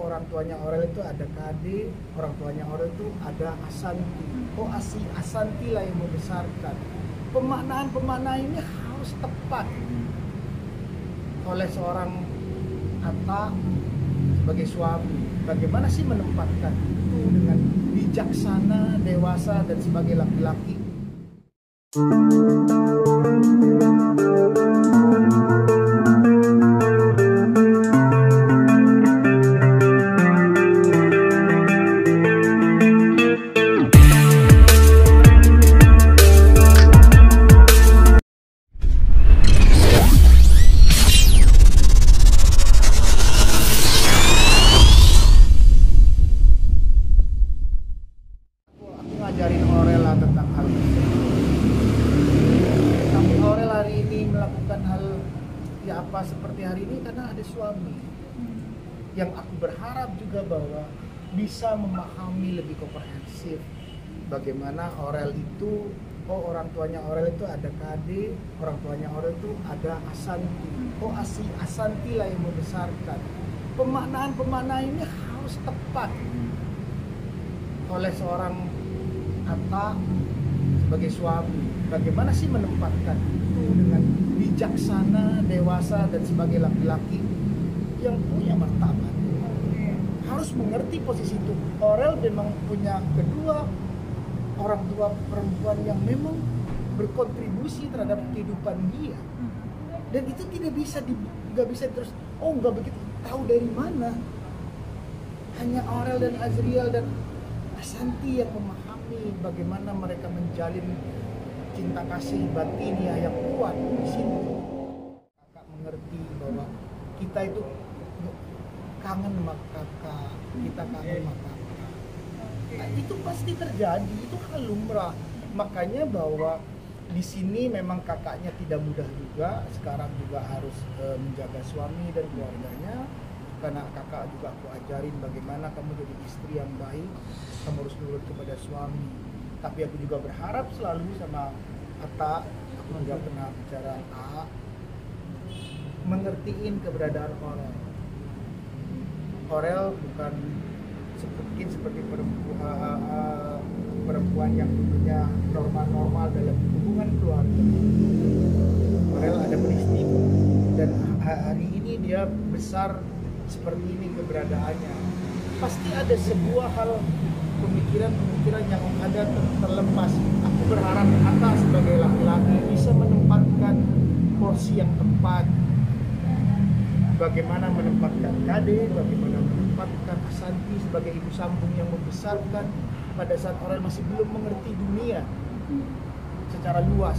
orang tuanya Aurel itu ada Kade, orang tuanya Aurel itu ada Asanti. Oh, Asanti lah yang membesarkan. Pemaknaan ini harus tepat oleh seorang Atta sebagai suami. Bagaimana sih menempatkan itu dengan bijaksana, dewasa, dan sebagai laki-laki? Ngajarin Aurel tentang hal tersebut. Tapi Aurel hari ini melakukan hal ya apa seperti hari ini karena ada suami. Yang aku berharap juga bahwa bisa memahami lebih komprehensif bagaimana Aurel itu, oh orang tuanya Aurel itu ada Kade, orang tuanya Aurel itu ada Asanti. Oh, Asanti lah yang membesarkan. Pemaknaan ini harus tepat oleh seorang Atta sebagai suami. Bagaimana sih menempatkan itu dengan bijaksana, dewasa, dan sebagai laki-laki yang punya martabat. Harus mengerti posisi itu. Aurel memang punya kedua orang tua perempuan yang memang berkontribusi terhadap kehidupan dia. Dan itu nggak bisa terus, oh nggak begitu, tahu dari mana. Hanya Aurel dan Azriel dan Asanti yang memahami bagaimana mereka menjalin cinta kasih batiniah yang kuat di sini. Kakak mengerti bahwa kita itu kangen sama kakak, kita kangen sama kakak. Nah, itu pasti terjadi, itu hal lumrah. Makanya bahwa di sini memang kakaknya tidak mudah juga, sekarang juga harus menjaga suami dan keluarganya. Karena kakak juga aku ajarin bagaimana kamu jadi istri yang baik, kamu harus nurut kepada suami. Tapi aku juga berharap selalu sama Atta, aku juga pernah bicara Atta, mengertiin keberadaan Aurel. Aurel bukan mungkin seperti perempuan yang dulunya normal-normal dalam hubungan keluarga. Aurel ada peristiwa dan hari ini dia besar seperti ini keberadaannya. Pasti ada sebuah hal pemikiran yang ada terlepas. Aku berharap Atta sebagai laki-laki bisa menempatkan porsi yang tepat. Bagaimana menempatkan Kade, bagaimana menempatkan Asanti sebagai ibu sambung yang membesarkan pada saat Aurel masih belum mengerti dunia secara luas.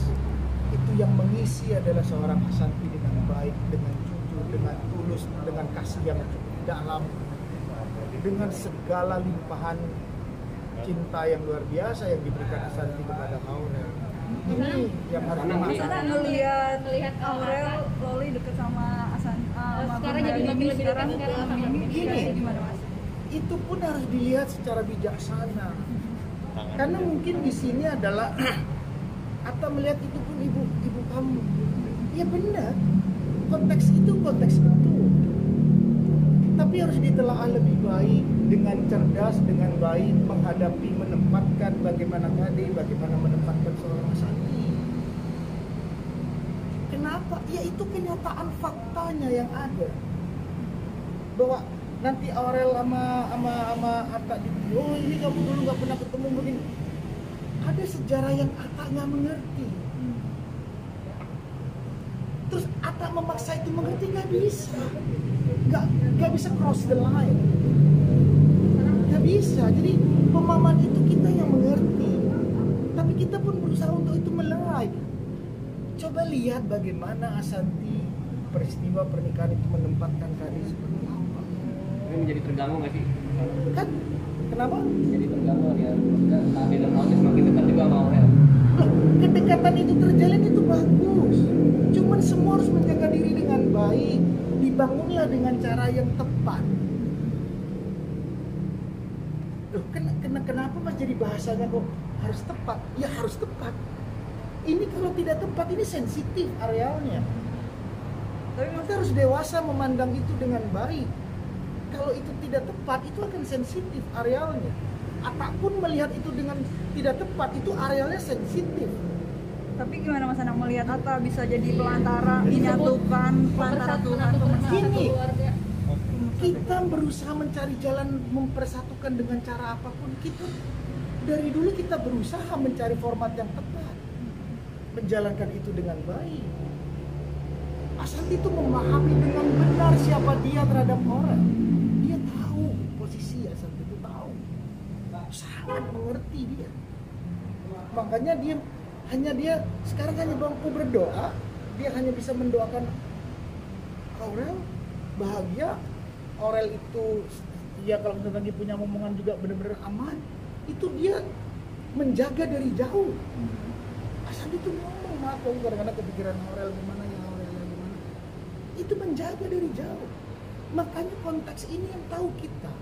Itu yang mengisi adalah seorang Asanti dengan baik, dengan jujur, dengan tulus, dengan kasih yang dalam, dengan segala limpahan cinta yang luar biasa yang diberikan Asanti kepada Aurel. Ini yang harus dimaksud. Sana ngelihat Aurel Loli deket sama Asanti. Sekarang jadi makin lebih dekat sekarang sama Gini, itu pun harus dilihat secara bijaksana. Karena mungkin di sini adalah Atta melihat itu pun ibu kamu. Ya benar. Konteks itu konteks betul. Tapi harus ditelaah lebih baik, dengan cerdas, dengan baik, menghadapi, menempatkan bagaimana Kade, bagaimana menempatkan seorang Asanti. Kenapa? Ya itu kenyataan faktanya yang ada. Bahwa nanti Aurel sama Atta oh ini kamu dulu nggak pernah ketemu begini. Ada sejarah yang Atta nggak mengerti. Terus Atta memaksa itu mengerti, nggak bisa. Nggak bisa cross the line. Nggak bisa. Jadi pemahaman itu kita yang mengerti. Tapi kita pun berusaha untuk itu melerai. Coba lihat bagaimana Asanti peristiwa pernikahan itu menempatkan Kade seperti apa. Ini menjadi terganggu nggak sih? Kan? Kenapa? Jadi terganggu ya. Kade dan Aurel semakin dekat juga sama Aurel. Kedekatan itu terjalin itu bagus. Cuman semua harus menjaga diri dengan baik. Dibangunlah dengan cara yang tepat. Loh, kenapa mas jadi bahasanya kok harus tepat? Ya harus tepat. Ini kalau tidak tepat, ini sensitif arealnya. Tapi kita harus dewasa memandang itu dengan baik. kalau itu tidak tepat, itu akan sensitif arealnya. Atta pun melihat itu dengan tidak tepat, itu arealnya sensitif. Tapi gimana Mas Anang melihat Atta bisa jadi pelantara, menyatukan pelantara Tuhan pemersatu Gini. keluarga. Kita berusaha mencari jalan mempersatukan dengan cara apapun. Kita dari dulu kita berusaha mencari format yang tepat, menjalankan itu dengan baik. Asal itu memahami dengan benar siapa dia terhadap orang. Dia tahu posisi, asal itu tahu, sangat mengerti dia. Makanya dia sekarang hanya bangku berdoa. Dia hanya bisa mendoakan Aurel bahagia. Aurel itu ya kalau misalnya dia punya omongan juga benar-benar aman. Itu dia menjaga dari jauh. Asal itu ngomong, aku kadang-kadang kepikiran Aurel gimana ya, Aurel gimana. Itu menjaga dari jauh. Makanya konteks ini yang tahu kita.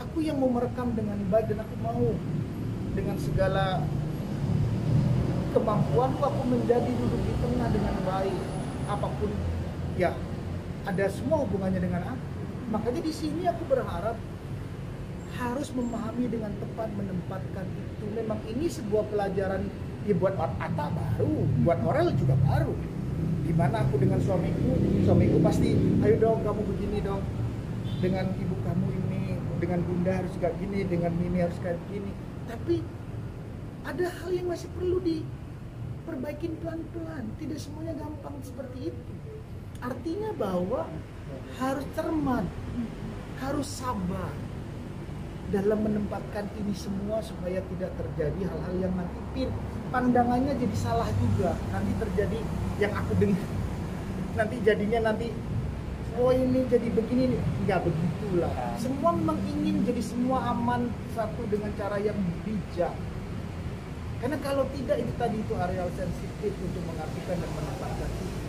Aku yang mau merekam dengan baik dan aku mau dengan segala kemampuanku aku menjadi duduk di tengah dengan baik. Apapun ya ada semua hubungannya dengan aku. Makanya di sini aku berharap harus memahami dengan tepat, menempatkan itu. Memang ini sebuah pelajaran ya buat Atta baru, buat Aurel juga baru. Dimana aku dengan suamiku pasti, ayo dong kamu begini dong, dengan ibu kamu ini, dengan bunda harus kayak gini, dengan Mimi harus kayak gini. Tapi ada hal yang masih perlu diperbaikin pelan-pelan. Tidak semuanya gampang seperti itu. Artinya bahwa harus cermat, harus sabar dalam menempatkan ini semua supaya tidak terjadi hal-hal yang nanti pandangannya jadi salah juga. Nanti terjadi yang aku dengar, nanti jadinya oh ini jadi begini, nggak begitulah. Semua memang ingin jadi semua aman satu dengan cara yang bijak. Karena kalau tidak itu tadi itu areal sensitif untuk mengartikan dan menempatkan itu.